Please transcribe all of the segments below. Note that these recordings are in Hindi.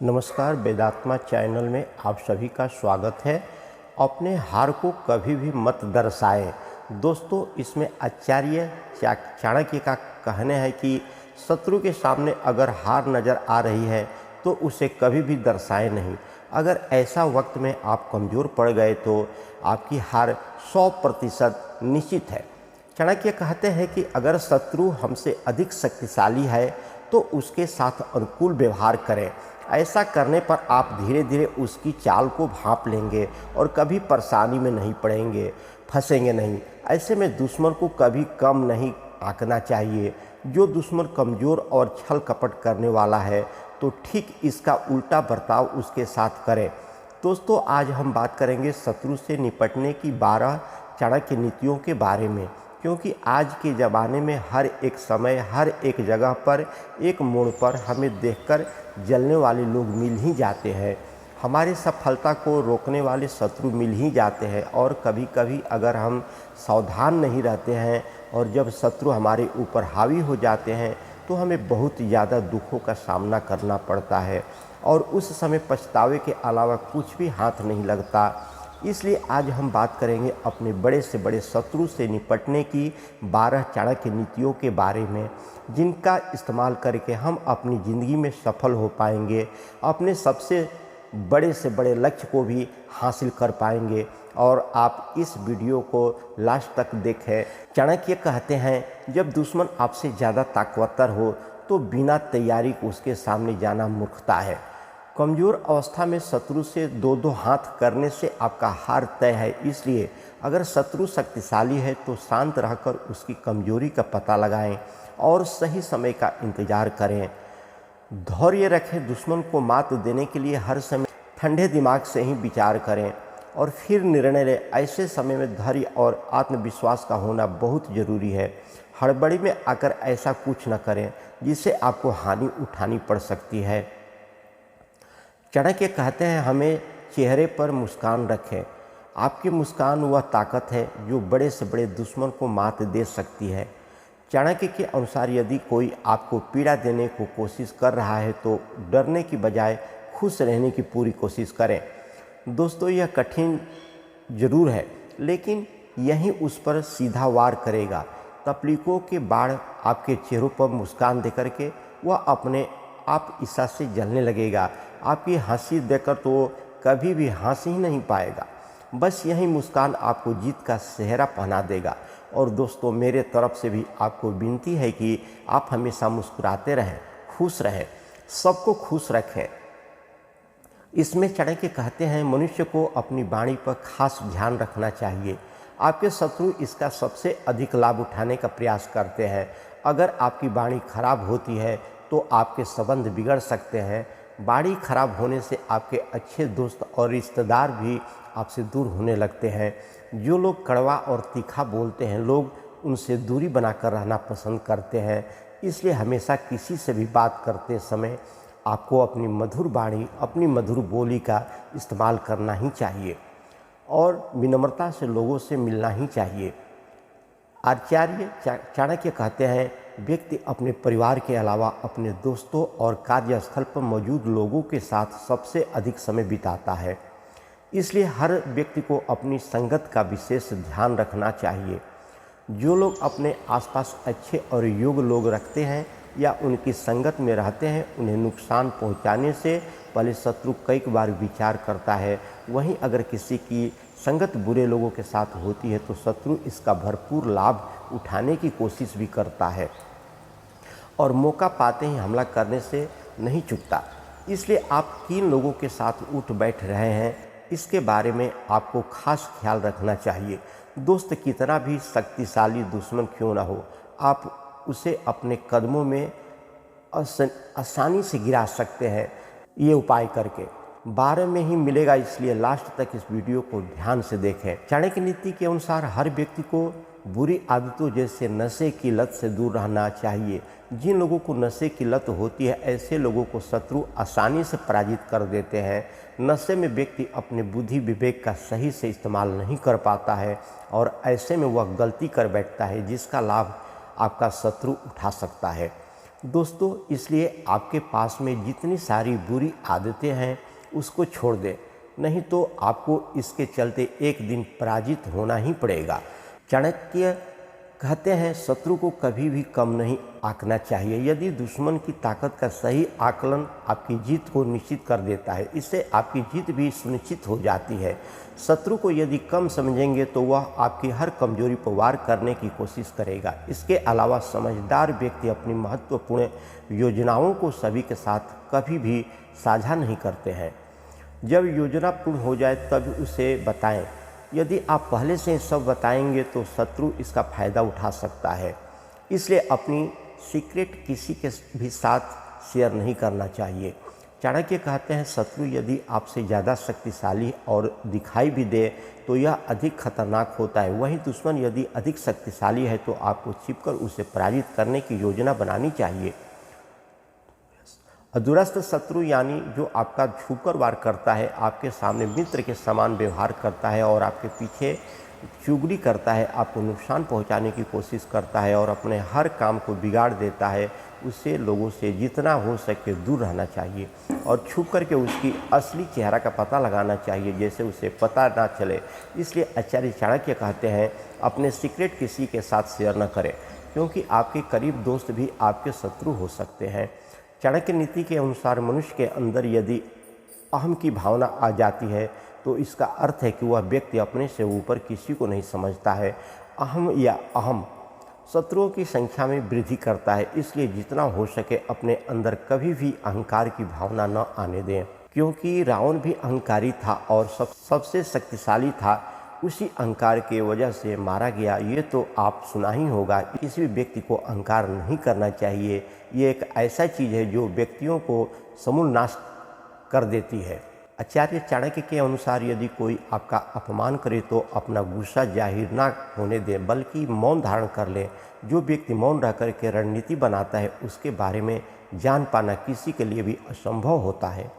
नमस्कार, वेदात्मा चैनल में आप सभी का स्वागत है। अपने हार को कभी भी मत दर्शाएं। दोस्तों, इसमें आचार्य चाणक्य का कहना है कि शत्रु के सामने अगर हार नज़र आ रही है तो उसे कभी भी दर्शाएं नहीं। अगर ऐसा वक्त में आप कमज़ोर पड़ गए तो आपकी हार 100% निश्चित है। चाणक्य कहते हैं कि अगर शत्रु हमसे अधिक शक्तिशाली है तो उसके साथ अनुकूल व्यवहार करें। ऐसा करने पर आप धीरे धीरे उसकी चाल को भांप लेंगे और कभी परेशानी में नहीं पड़ेंगे, फंसेंगे नहीं। ऐसे में दुश्मन को कभी कम नहीं आंकना चाहिए। जो दुश्मन कमज़ोर और छल कपट करने वाला है तो ठीक इसका उल्टा बर्ताव उसके साथ करें। दोस्तों, आज हम बात करेंगे शत्रु से निपटने की 12 चाणक्य नीतियों के बारे में, क्योंकि आज के ज़माने में हर एक समय, हर एक जगह पर, एक मोड़ पर हमें देखकर जलने वाले लोग मिल ही जाते हैं। हमारी सफलता को रोकने वाले शत्रु मिल ही जाते हैं। और कभी कभी अगर हम सावधान नहीं रहते हैं और जब शत्रु हमारे ऊपर हावी हो जाते हैं तो हमें बहुत ज़्यादा दुखों का सामना करना पड़ता है और उस समय पछतावे के अलावा कुछ भी हाथ नहीं लगता। इसलिए आज हम बात करेंगे अपने बड़े से बड़े शत्रु से निपटने की 12 चाणक्य नीतियों के बारे में, जिनका इस्तेमाल करके हम अपनी ज़िंदगी में सफल हो पाएंगे, अपने सबसे बड़े से बड़े लक्ष्य को भी हासिल कर पाएंगे। और आप इस वीडियो को लास्ट तक देखें। चाणक्य कहते हैं, जब दुश्मन आपसे ज़्यादा ताकतवर हो तो बिना तैयारी के उसके सामने जाना मूर्खता है। कमज़ोर अवस्था में शत्रु से दो दो हाथ करने से आपका हार तय है। इसलिए अगर शत्रु शक्तिशाली है तो शांत रहकर उसकी कमजोरी का पता लगाएं और सही समय का इंतज़ार करें। धैर्य रखें। दुश्मन को मात देने के लिए हर समय ठंडे दिमाग से ही विचार करें और फिर निर्णय लें। ऐसे समय में धैर्य और आत्मविश्वास का होना बहुत ज़रूरी है। हड़बड़ी में आकर ऐसा कुछ न करें जिससे आपको हानि उठानी पड़ सकती है। चाणक्य कहते हैं, हमें चेहरे पर मुस्कान रखें। आपकी मुस्कान वह ताकत है जो बड़े से बड़े दुश्मन को मात दे सकती है। चाणक्य के अनुसार यदि कोई आपको पीड़ा देने को कोशिश कर रहा है तो डरने की बजाय खुश रहने की पूरी कोशिश करें। दोस्तों, यह कठिन जरूर है, लेकिन यही उस पर सीधा वार करेगा। तकलीफों के बाढ़ आपके चेहरों पर मुस्कान देकर के वह अपने आप ईर्ष्या से जलने लगेगा। आपकी हंसी देखकर तो कभी भी हंस ही नहीं पाएगा। बस यही मुस्कान आपको जीत का सेहरा पहना देगा। और दोस्तों, मेरे तरफ से भी आपको विनती है कि आप हमेशा मुस्कुराते रहें, खुश रहें, सबको खुश रखें। इसमें चाणक्य कहते हैं, मनुष्य को अपनी वाणी पर खास ध्यान रखना चाहिए। आपके शत्रु इसका सबसे अधिक लाभ उठाने का प्रयास करते हैं। अगर आपकी वाणी खराब होती है तो आपके संबंध बिगड़ सकते हैं। वाणी खराब होने से आपके अच्छे दोस्त और रिश्तेदार भी आपसे दूर होने लगते हैं। जो लोग कड़वा और तीखा बोलते हैं, लोग उनसे दूरी बनाकर रहना पसंद करते हैं। इसलिए हमेशा किसी से भी बात करते समय आपको अपनी मधुर वाणी, अपनी मधुर बोली का इस्तेमाल करना ही चाहिए और विनम्रता से लोगों से मिलना ही चाहिए। आचार्य चाणक्य कहते हैं, व्यक्ति अपने परिवार के अलावा अपने दोस्तों और कार्यस्थल पर मौजूद लोगों के साथ सबसे अधिक समय बिताता है। इसलिए हर व्यक्ति को अपनी संगत का विशेष ध्यान रखना चाहिए। जो लोग अपने आसपास अच्छे और योग्य लोग रखते हैं या उनकी संगत में रहते हैं, उन्हें नुकसान पहुंचाने से पहले शत्रु कई बार विचार करता है। वहीं अगर किसी की संगत बुरे लोगों के साथ होती है तो शत्रु इसका भरपूर लाभ उठाने की कोशिश भी करता है और मौका पाते ही हमला करने से नहीं चूकता। इसलिए आप किन लोगों के साथ उठ बैठ रहे हैं, इसके बारे में आपको खास ख्याल रखना चाहिए। दोस्त कितना भी शक्तिशाली दुश्मन क्यों ना हो, आप उसे अपने कदमों में आसानी से गिरा सकते हैं, ये उपाय करके। 12 में ही मिलेगा, इसलिए लास्ट तक इस वीडियो को ध्यान से देखें। चाणक्य नीति के अनुसार हर व्यक्ति को बुरी आदतों जैसे नशे की लत से दूर रहना चाहिए। जिन लोगों को नशे की लत होती है, ऐसे लोगों को शत्रु आसानी से पराजित कर देते हैं। नशे में व्यक्ति अपने बुद्धि विवेक का सही से इस्तेमाल नहीं कर पाता है और ऐसे में वह गलती कर बैठता है जिसका लाभ आपका शत्रु उठा सकता है। दोस्तों, इसलिए आपके पास में जितनी सारी बुरी आदतें हैं उसको छोड़ दें, नहीं तो आपको इसके चलते एक दिन पराजित होना ही पड़ेगा। चाणक्य कहते हैं शत्रु को कभी भी कम नहीं आंकना चाहिए। यदि दुश्मन की ताकत का सही आकलन आपकी जीत को निश्चित कर देता है, इससे आपकी जीत भी सुनिश्चित हो जाती है। शत्रु को यदि कम समझेंगे तो वह आपकी हर कमजोरी पर वार करने की कोशिश करेगा। इसके अलावा समझदार व्यक्ति अपनी महत्वपूर्ण योजनाओं को सभी के साथ कभी भी साझा नहीं करते हैं। जब योजना पूर्ण हो जाए तब उसे बताएं। यदि आप पहले से सब बताएंगे तो शत्रु इसका फ़ायदा उठा सकता है। इसलिए अपनी सीक्रेट किसी के भी साथ शेयर नहीं करना चाहिए। चाणक्य कहते हैं शत्रु यदि आपसे ज़्यादा शक्तिशाली और दिखाई भी दे तो यह अधिक खतरनाक होता है। वहीं दुश्मन यदि अधिक शक्तिशाली है तो आपको छिपकर उसे पराजित करने की योजना बनानी चाहिए। दुरस्थ शत्रु यानी जो आपका छुपकर वार करता है, आपके सामने मित्र के समान व्यवहार करता है और आपके पीछे चुगली करता है, आपको नुकसान पहुंचाने की कोशिश करता है और अपने हर काम को बिगाड़ देता है, उससे लोगों से जितना हो सके दूर रहना चाहिए और छुप करके उसकी असली चेहरा का पता लगाना चाहिए, जैसे उसे पता ना चले। इसलिए आचार्य चाणक्य कहते हैं अपने सीक्रेट किसी के साथ शेयर न करें, क्योंकि आपके करीब दोस्त भी आपके शत्रु हो सकते हैं। चाणक्य नीति के अनुसार मनुष्य के अंदर यदि अहम की भावना आ जाती है तो इसका अर्थ है कि वह व्यक्ति अपने से ऊपर किसी को नहीं समझता है। अहम या अहम शत्रुओं की संख्या में वृद्धि करता है। इसलिए जितना हो सके अपने अंदर कभी भी अहंकार की भावना न आने दें, क्योंकि रावण भी अहंकारी था और सबसे शक्तिशाली था। उसी अहंकार की वजह से मारा गया। ये तो आप सुना ही होगा। किसी भी व्यक्ति को अहंकार नहीं करना चाहिए। ये एक ऐसा चीज़ है जो व्यक्तियों को समूल नाश कर देती है। आचार्य चाणक्य के अनुसार यदि कोई आपका अपमान करे तो अपना गुस्सा जाहिर ना होने दे, बल्कि मौन धारण कर ले। जो व्यक्ति मौन रह कर के रणनीति बनाता है उसके बारे में जान पाना किसी के लिए भी असंभव होता है।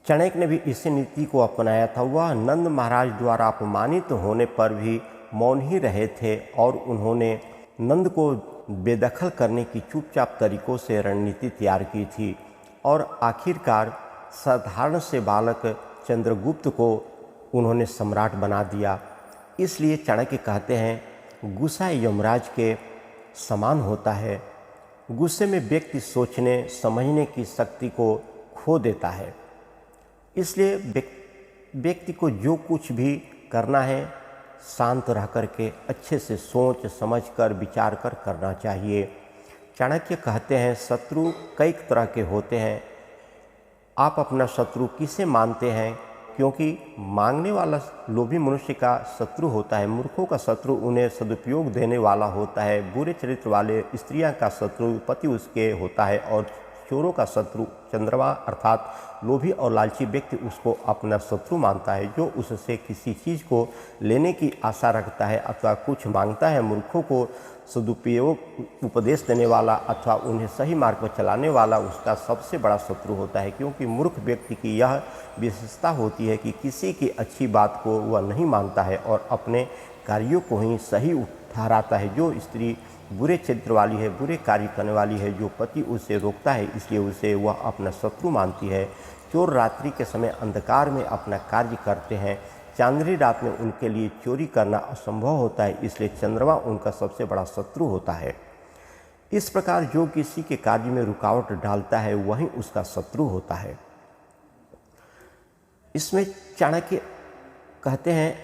चाणक्य ने भी इसी नीति को अपनाया था। वह नंद महाराज द्वारा अपमानित होने पर भी मौन ही रहे थे और उन्होंने नंद को बेदखल करने की चुपचाप तरीकों से रणनीति तैयार की थी और आखिरकार साधारण से बालक चंद्रगुप्त को उन्होंने सम्राट बना दिया। इसलिए चाणक्य कहते हैं गुस्सा यमराज के समान होता है। गुस्से में व्यक्ति सोचने समझने की शक्ति को खो देता है। इसलिए व्यक्ति को जो कुछ भी करना है शांत रह कर के अच्छे से सोच समझ कर विचार कर करना चाहिए। चाणक्य कहते हैं शत्रु कई तरह के होते हैं। आप अपना शत्रु किसे मानते हैं? क्योंकि मांगने वाला लोभी मनुष्य का शत्रु होता है। मूर्खों का शत्रु उन्हें सदुपयोग देने वाला होता है। बुरे चरित्र वाले स्त्रियां का शत्रु पति उसके होता है और चोरों का शत्रु चंद्रमा अर्थात लोभी और लालची व्यक्ति उसको अपना शत्रु मानता है, जो उससे किसी चीज़ को लेने की आशा रखता है अथवा कुछ मांगता है। मूर्खों को सदुपयोग उपदेश देने वाला अथवा उन्हें सही मार्ग पर चलाने वाला उसका सबसे बड़ा शत्रु होता है, क्योंकि मूर्ख व्यक्ति की यह विशेषता होती है कि किसी की अच्छी बात को वह नहीं मानता है और अपने कार्यों को ही सही ठहराता है। जो स्त्री बुरे चरित्र वाली है, बुरे कार्य करने वाली है, जो पति उसे रोकता है इसलिए उसे वह अपना शत्रु मानती है। चोर रात्रि के समय अंधकार में अपना कार्य करते हैं। चांदनी रात में उनके लिए चोरी करना असंभव होता है, इसलिए चंद्रमा उनका सबसे बड़ा शत्रु होता है। इस प्रकार जो किसी के कार्य में रुकावट डालता है वही उसका शत्रु होता है। इसमें चाणक्य कहते हैं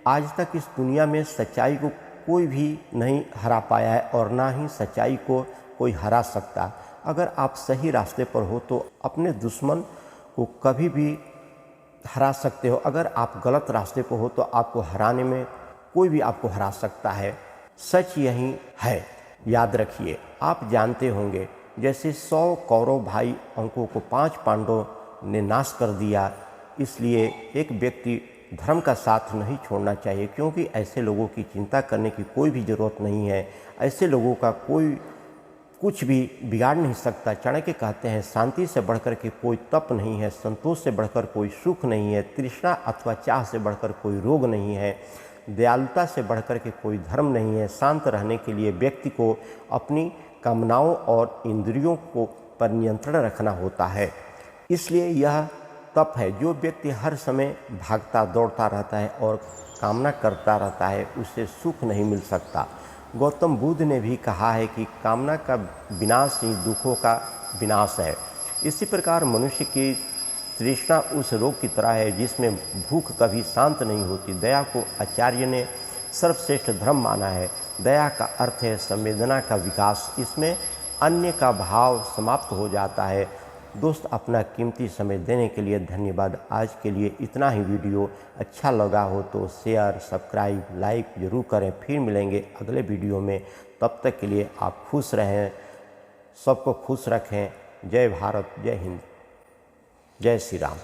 आज तक इस दुनिया में सच्चाई को कोई भी नहीं हरा पाया है और ना ही सच्चाई को कोई हरा सकता। अगर आप सही रास्ते पर हो तो अपने दुश्मन को कभी भी हरा सकते हो। अगर आप गलत रास्ते पर हो तो आपको हराने में कोई भी आपको हरा सकता है। सच यही है, याद रखिए। आप जानते होंगे जैसे 100 कौरव भाई अंकों को 5 पांडवों ने नाश कर दिया, इसलिए एक व्यक्ति धर्म का साथ नहीं छोड़ना चाहिए, क्योंकि ऐसे लोगों की चिंता करने की कोई भी ज़रूरत नहीं है। ऐसे लोगों का कोई कुछ भी बिगाड़ नहीं सकता। चाणक्य कहते हैं शांति से बढ़कर के कोई तप नहीं है, संतोष से बढ़कर कोई सुख नहीं है, तृष्णा अथवा चाह से बढ़कर कोई रोग नहीं है, दयालुता से बढ़कर के कोई धर्म नहीं है। शांत रहने के लिए व्यक्ति को अपनी कामनाओं और इंद्रियों को पर नियंत्रण रखना होता है। इसलिए यह तप है। जो व्यक्ति हर समय भागता दौड़ता रहता है और कामना करता रहता है, उसे सुख नहीं मिल सकता। गौतम बुद्ध ने भी कहा है कि कामना का विनाश ही दुखों का विनाश है। इसी प्रकार मनुष्य की तृष्णा उस रोग की तरह है जिसमें भूख कभी शांत नहीं होती। दया को आचार्य ने सर्वश्रेष्ठ धर्म माना है। दया का अर्थ है संवेदना का विकास। इसमें अन्य का भाव समाप्त हो जाता है। दोस्त, अपना कीमती समय देने के लिए धन्यवाद। आज के लिए इतना ही। वीडियो अच्छा लगा हो तो शेयर, सब्सक्राइब, लाइक ज़रूर करें। फिर मिलेंगे अगले वीडियो में। तब तक के लिए आप खुश रहें, सबको खुश रखें। जय भारत, जय हिंद, जय श्री राम।